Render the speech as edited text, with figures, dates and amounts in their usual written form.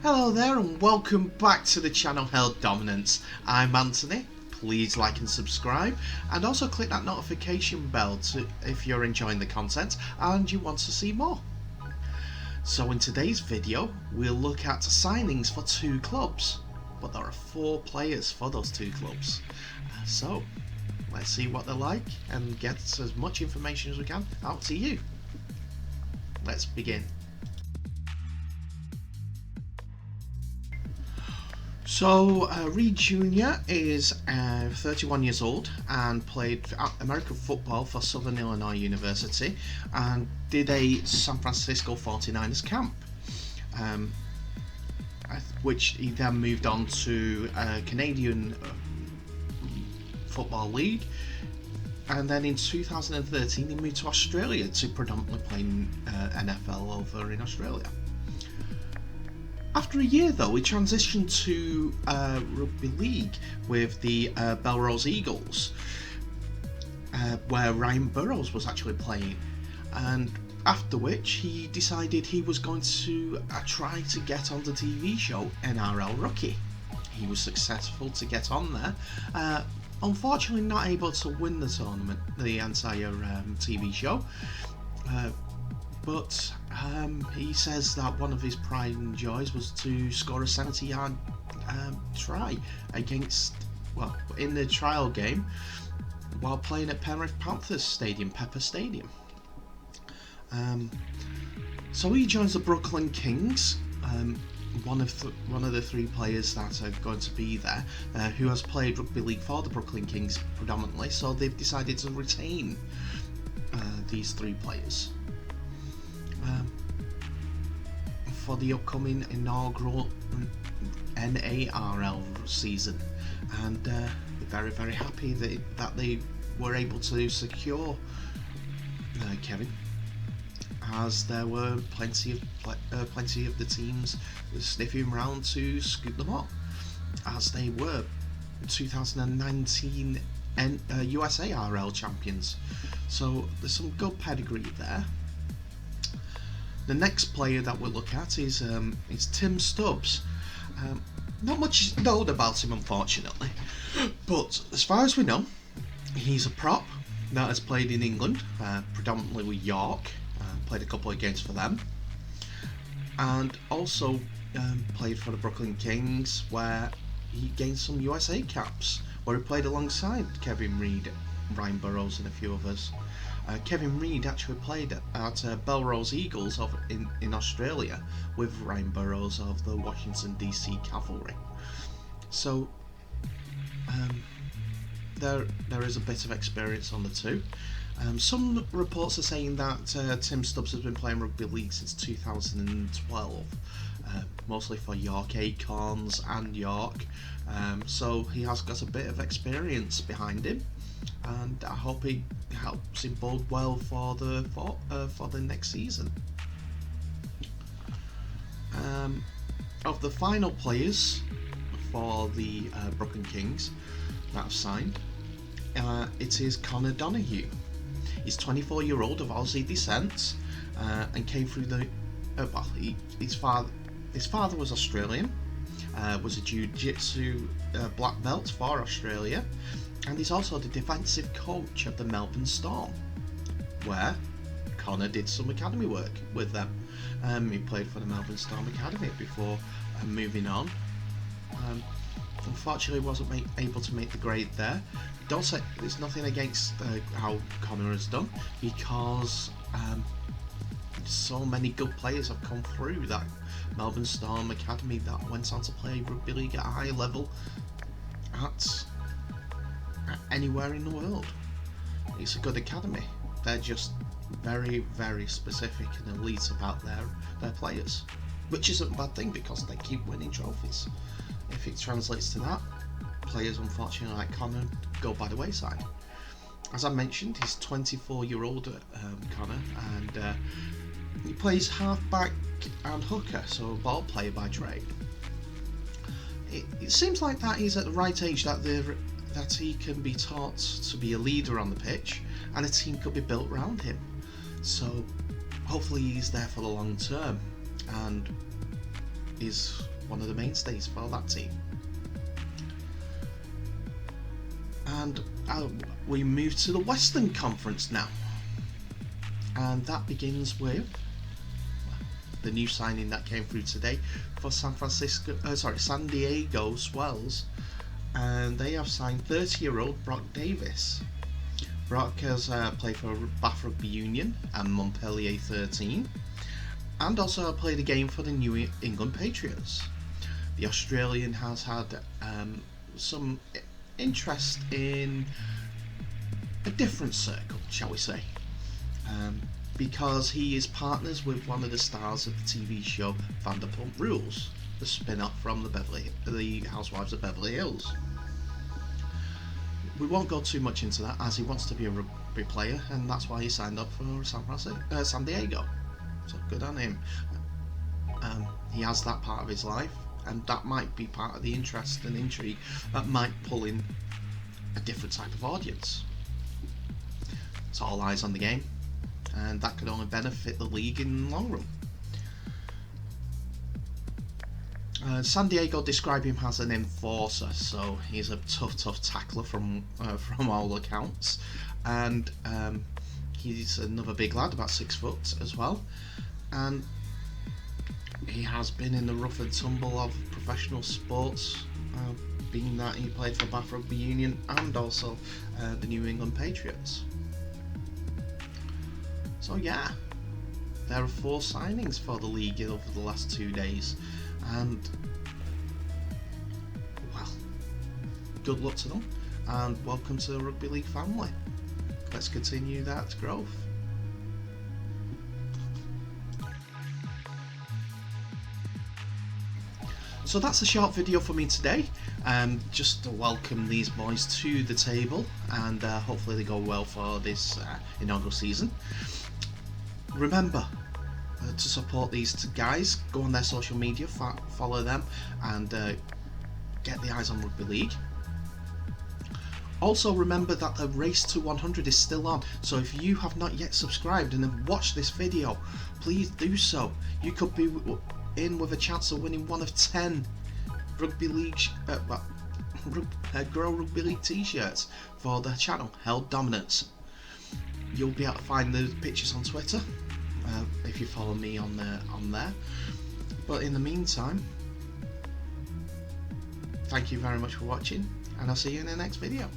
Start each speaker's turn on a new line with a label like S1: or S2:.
S1: Hello there and welcome back to the channel Held Dominance. I'm Anthony. Please like and subscribe and also click that notification bell if you're enjoying the content and you want to see more. So in today's video we'll look at signings for two clubs, but there are 4 players for those 2 clubs. So let's see what they're like and get as much information as we can out to you. Let's begin. So Reed Jr. is 31 years old and played American football for Southern Illinois University and did a San Francisco 49ers camp, which he then moved on to Canadian Football League, and then in 2013 he moved to Australia to predominantly play NFL over in Australia. After a year though, he transitioned to Rugby League with the Belrose Eagles, where Ryan Burrows was actually playing, and after which he decided he was going to try to get on the TV show NARL Rookie. He was successful to get on there, unfortunately not able to win the tournament, the entire TV show, but he says that one of his pride and joys was to score a 70-yard try against, well, in the trial game while playing at Penrith Panthers Stadium, Pepper Stadium. So he joins the Brooklyn Kings, one of the 3 players that are going to be there, who has played Rugby League for the Brooklyn Kings predominantly, so they've decided to retain these 3 players for the upcoming inaugural NARL season, and they're very, very happy that they were able to secure Kevin, as there were plenty of the teams sniffing around to scoop them up, as they were 2019 USA RL champions. So there's some good pedigree there. The next player that we'll look at is Tim Stubbs. Not much is known about him, unfortunately, but as far as we know, he's a prop that has played in England, predominantly with York, played a couple of games for them, and also played for the Brooklyn Kings, where he gained some USA caps, where he played alongside Kevin Reed, Ryan Burrows and a few others. Kevin Reed actually played at Belrose Eagles in Australia with Ryan Burrows of the Washington DC Cavalry. So there is a bit of experience on the 2. Some reports are saying that Tim Stubbs has been playing Rugby League since 2012, mostly for York Acorns and York, so he has got a bit of experience behind him, and I hope he helps him bode well for the next season. Of the final players for the Brooklyn Kings that have signed, it is Connor Donahue. He's 24-year-old of Aussie descent, and came through the his father was Australian, was a jiu-jitsu black belt for Australia, and he's also the defensive coach of the Melbourne Storm, where Connor did some academy work with them. He played for the Melbourne Storm Academy before moving on. Unfortunately wasn't able to make the grade there. Don't say there's nothing against how Connor has done, because so many good players have come through that Melbourne Storm Academy that went on to play Rugby League at a high level at anywhere in the world. It's a good academy. They're just very, very specific and elite about their players, which isn't a bad thing because they keep winning trophies. If it translates to that, players unfortunately like Connor go by the wayside. As I mentioned, he's 24-year-old Connor, and he plays halfback and hooker, so a ball player by trade. It seems like that he's at the right age that he can be taught to be a leader on the pitch, and a team could be built around him. So hopefully he's there for the long term and is one of the mainstays for that team. And we move to the Western Conference now, and that begins with the new signing that came through today for San Diego Swells, and they have signed 30-year-old Brock Davis. Brock has played for Bath Rugby Union and Montpellier 13, and also played a game for the New England Patriots. The Australian has had some interest in a different circle, shall we say, because he is partners with one of the stars of the TV show Vanderpump Rules, the spin-off from the Housewives of Beverly Hills. We won't go too much into that, as he wants to be a rugby player, and that's why he signed up for San Diego. So good on him. He has that part of his life, and that might be part of the interest and intrigue that might pull in a different type of audience. It's all eyes on the game, and that could only benefit the league in the long run. San Diego describe him as an enforcer, so he's a tough tackler from all accounts, and he's another big lad, about 6 foot as well, and he has been in the rough and tumble of professional sports, being that he played for Bath Rugby Union and also the New England Patriots. So yeah, there are 4 signings for the league over the last 2 days, and well, good luck to them, and welcome to the Rugby League family. Let's continue that growth. So that's a short video for me today, just to welcome these boys to the table, and hopefully they go well for this inaugural season. Remember to support these guys, go on their social media, follow them, and get the eyes on Rugby League. Also remember that the race to 100 is still on, so if you have not yet subscribed and have watched this video, please do so. You could be in with a chance of winning one of 10 Rugby League Grow Rugby League t-shirts for the channel Held Dominance. You'll be able to find the pictures on Twitter if you follow me on there. But in the meantime, thank you very much for watching, and I'll see you in the next video.